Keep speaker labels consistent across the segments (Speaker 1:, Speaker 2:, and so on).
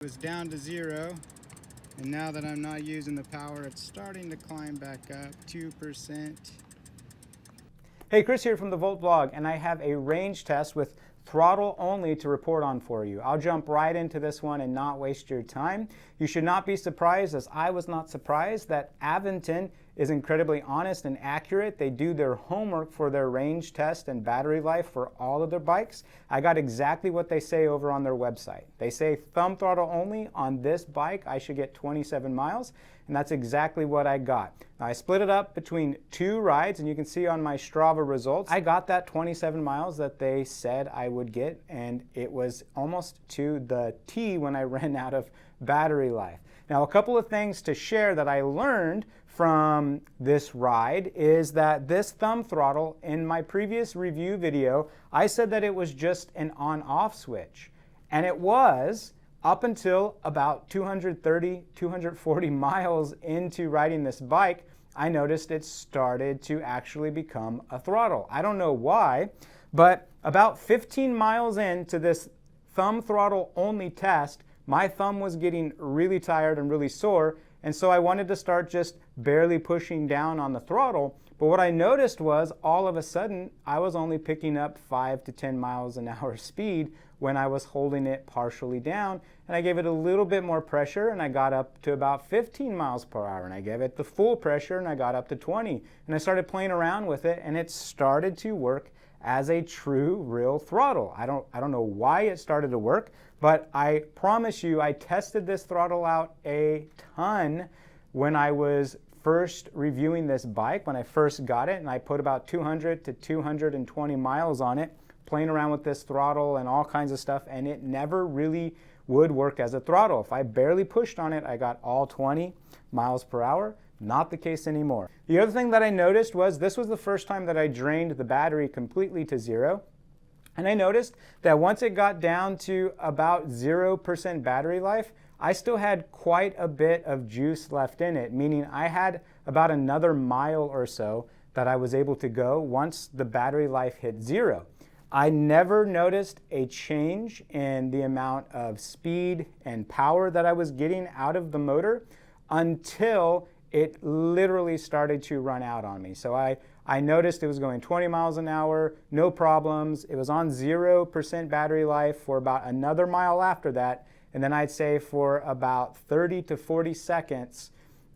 Speaker 1: It was down to 0, and now that I'm not using the power, it's starting to climb back up 2%.
Speaker 2: Hey, Chris here from the Volt Blog, and I have a range test with throttle only to report on for you. I'll jump right into this one and not waste your time. You should not be surprised, as I was not surprised, that Aventon is incredibly honest and accurate. They do their homework for their range test and battery life for all of their bikes. I got exactly what they say over on their website. They say thumb throttle only on this bike, I should get 27 miles, and that's exactly what I got. Now, I split it up between 2 rides, and you can see on my Strava results, I got that 27 miles that they said I would get, and it was almost to the T when I ran out of battery life. Now, a couple of things to share that I learned from this ride is that this thumb throttle, in my previous review video, I said that it was just an on-off switch, and it was up until about 230, 240 miles into riding this bike. I noticed it started to actually become a throttle. I don't know why, but about 15 miles into this thumb throttle only test, my thumb was getting really tired and really sore, and so I wanted to start just barely pushing down on the throttle. But what I noticed was all of a sudden I was only picking up 5 to 10 miles an hour speed when I was holding it partially down, and I gave it a little bit more pressure and I got up to about 15 miles per hour, and I gave it the full pressure and I got up to 20, and I started playing around with it, and it started to work as a true real throttle. I don't know why it started to work, but I promise you I tested this throttle out a ton when I was first reviewing this bike, when I first got it, and I put about 200 to 220 miles on it, playing around with this throttle and all kinds of stuff, and it never really would work as a throttle. If I barely pushed on it, I got all 20 miles per hour. Not the case anymore. The other thing that I noticed was this was the first time that I drained the battery completely to 0. And I noticed that once it got down to about 0% battery life, I still had quite a bit of juice left in it, meaning I had about another mile or so that I was able to go once the battery life hit 0. I never noticed a change in the amount of speed and power that I was getting out of the motor until it literally started to run out on me. So I noticed it was going 20 miles an hour, no problems. It was on 0% battery life for about another mile after that. And then I'd say for about 30 to 40 seconds,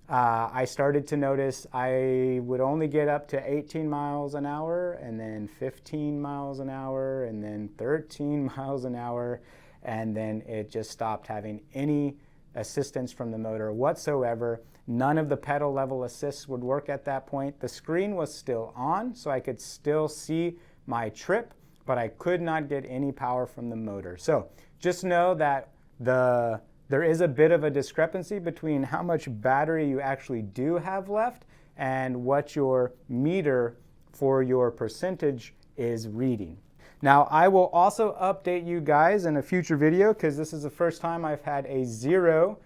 Speaker 2: I started to notice I would only get up to 18 miles an hour, and then 15 miles an hour, and then 13 miles an hour, and then it just stopped having any assistance from the motor whatsoever. None of the pedal level assists would work at that point. The screen was still on, so I could still see my trip, but I could not get any power from the motor. So just know that there is a bit of a discrepancy between how much battery you actually do have left and what your meter for your percentage is reading. Now, I will also update you guys in a future video, because this is the first time I've had a 0%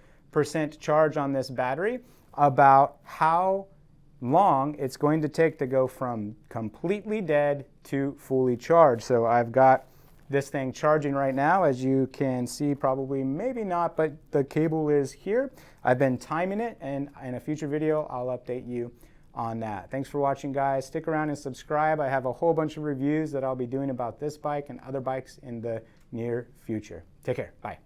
Speaker 2: charge on this battery, about how long it's going to take to go from completely dead to fully charged. So I've got this thing charging right now, as you can see, probably, maybe not, but the cable is here. I've been timing it, and in a future video, I'll update you on that. Thanks for watching, guys. Stick around and subscribe. I have a whole bunch of reviews that I'll be doing about this bike and other bikes in the near future. Take care. Bye.